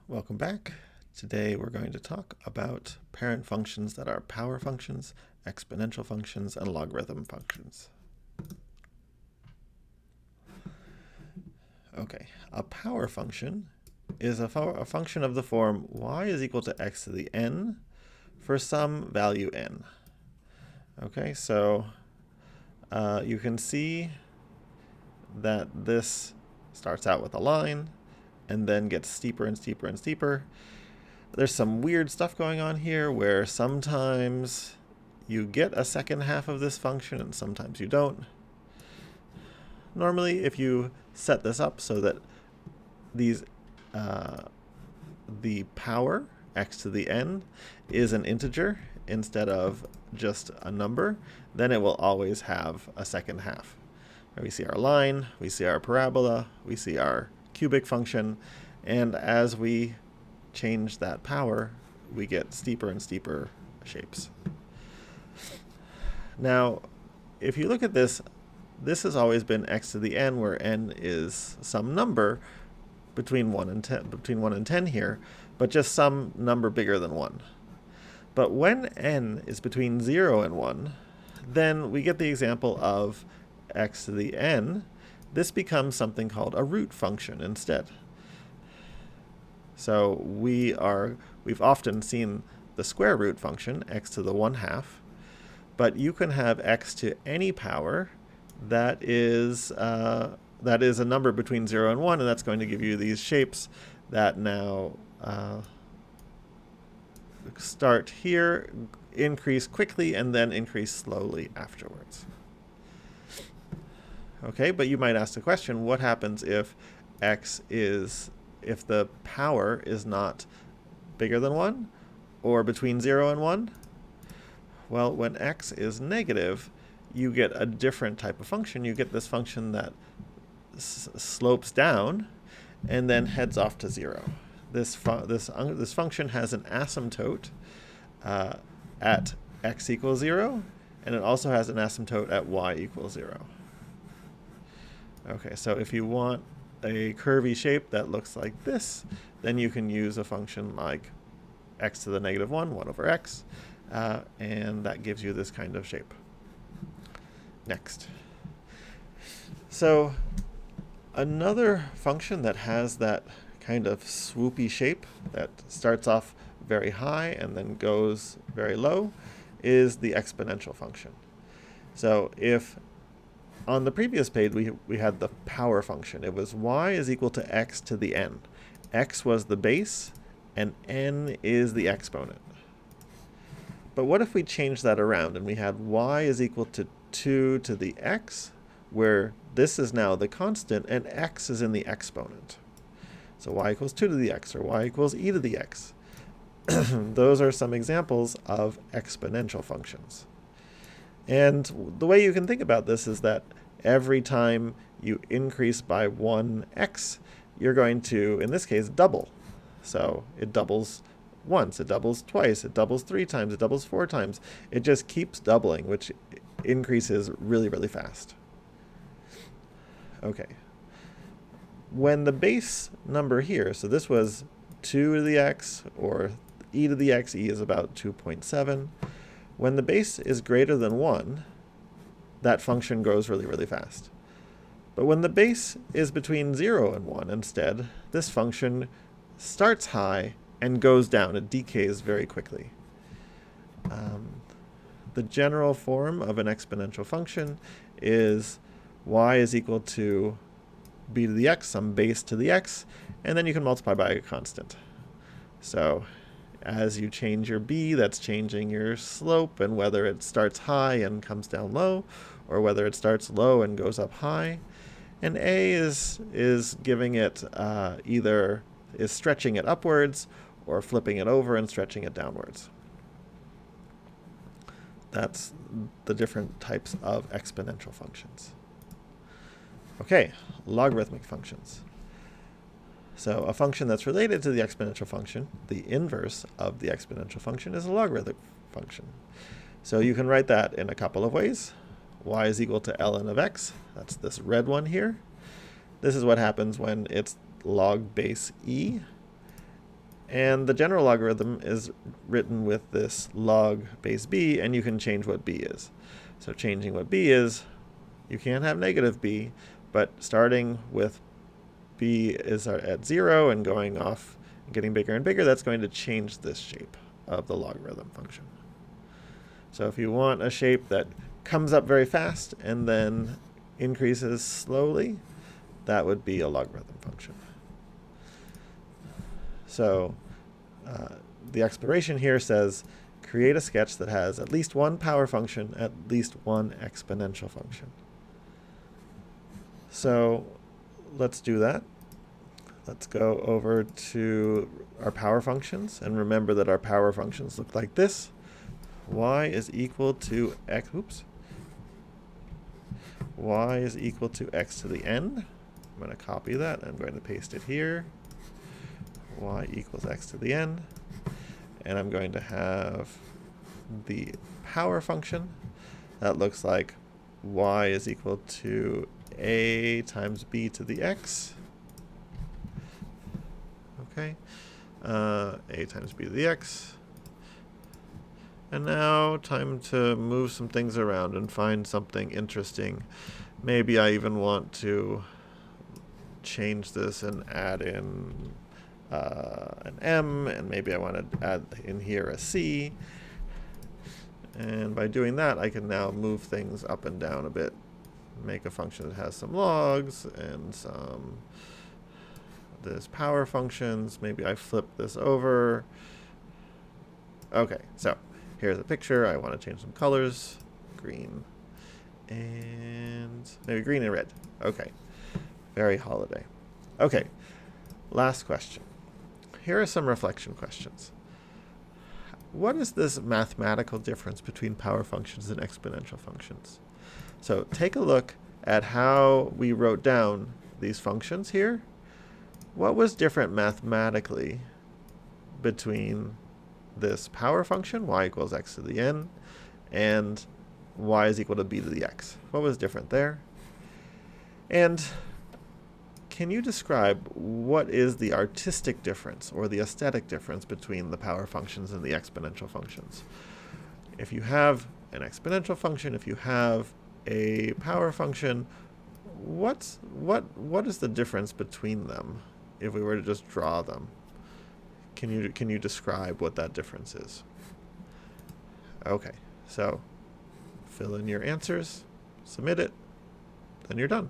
Welcome back. Today we're going to talk about parent functions that are power functions, exponential functions, and logarithm functions. Okay, a power function is a function of the form y is equal to x to the n for some value n. Okay, so you can see that this starts out with a line and then gets steeper and steeper and steeper. There's some weird stuff going on here where sometimes you get a second half of this function and sometimes you don't. Normally, if you set this up so that these the power x to the n is an integer instead of just a number, then it will always have a second half. We see our line, we see our parabola, we see our cubic function, and as we change that power, we get steeper and steeper shapes. Now, if you look at this, this has always been x to the n, where n is some number between 1 and 10 here, but just some number bigger than 1. But when n is between 0 and 1, then we get the example of x to the n. This becomes something called a root function instead. So we've often seen the square root function, x to the 1/2, but you can have x to any power that is a number between 0 and 1, and that's going to give you these shapes that now start here, increase quickly, and then increase slowly afterwards. Okay, but you might ask the question, what happens if if the power is not bigger than 1 or between 0 and 1? Well, when x is negative, you get a different type of function. You get this function that slopes down and then heads off to 0. This function has an asymptote at x equals 0, and it also has an asymptote at y equals 0. Okay, so if you want a curvy shape that looks like this, then you can use a function like x to the negative 1 over x, and that gives you this kind of shape. Next. So another function that has that kind of swoopy shape that starts off very high and then goes very low is the exponential function. So if on the previous page we had the power function, it was y is equal to x to the n. X was the base and n is the exponent. But what if we change that around and we had y is equal to 2 to the x, where this is now the constant and x is in the exponent. So y equals 2 to the x, or y equals e to the x. Those are some examples of exponential functions. And the way you can think about this is that every time you increase by 1x, you're going to, in this case, double. So it doubles once, it doubles twice, it doubles 3 times, it doubles 4 times. It just keeps doubling, which increases really, really fast. Okay. When the base number here, so this was 2 to the x, or e to the x, e is about 2.7. When the base is greater than 1, that function grows really, really fast. But when the base is between 0 and 1 instead, this function starts high and goes down. It decays very quickly. The general form of an exponential function is y is equal to b to the x, some base to the x, and then you can multiply by a constant. So as you change your b, that's changing your slope, and whether it starts high and comes down low, or whether it starts low and goes up high. And a is giving it either is stretching it upwards or flipping it over and stretching it downwards. That's the different types of exponential functions. Okay, logarithmic functions. So a function that's related to the exponential function, the inverse of the exponential function, is a logarithmic function. So you can write that in a couple of ways. Y is equal to ln of x. That's this red one here. This is what happens when it's log base e. And the general logarithm is written with this log base b, and you can change what b is. So changing what b is, you can't have negative b, but starting with b is at 0 and going off and getting bigger and bigger, that's going to change this shape of the logarithm function. So if you want a shape that comes up very fast and then increases slowly, that would be a logarithm function. So the exploration here says create a sketch that has at least one power function, at least one exponential function. So let's do that. Let's go over to our power functions, and remember that our power functions look like this. Y is equal to x, y is equal to x to the n. I'm going to copy that. I'm going to paste it here. Y equals x to the n. And I'm going to have the power function that looks like y is equal to a times b to the x. Okay. A times b to the x. And now time to move some things around and find something interesting. Maybe I even want to change this and add in an m, and maybe I want to add in here a c. And by doing that, I can now move things up and down a bit. Make a function that has some logs and some this power functions. Maybe I flip this over. Okay, so here's a picture. I want to change some colors. Green and maybe green and red. Okay, very holiday. Okay, last question. Here are some reflection questions. What is this mathematical difference between power functions and exponential functions? So take a look at how we wrote down these functions here. What was different mathematically between this power function, y equals x to the n, and y is equal to b to the x? What was different there? And can you describe what is the artistic difference or the aesthetic difference between the power functions and the exponential functions? If you have an exponential function, if you have a power function, what is the difference between them if we were to just draw them? Can you describe what that difference is? Okay, so fill in your answers, submit it, then you're done.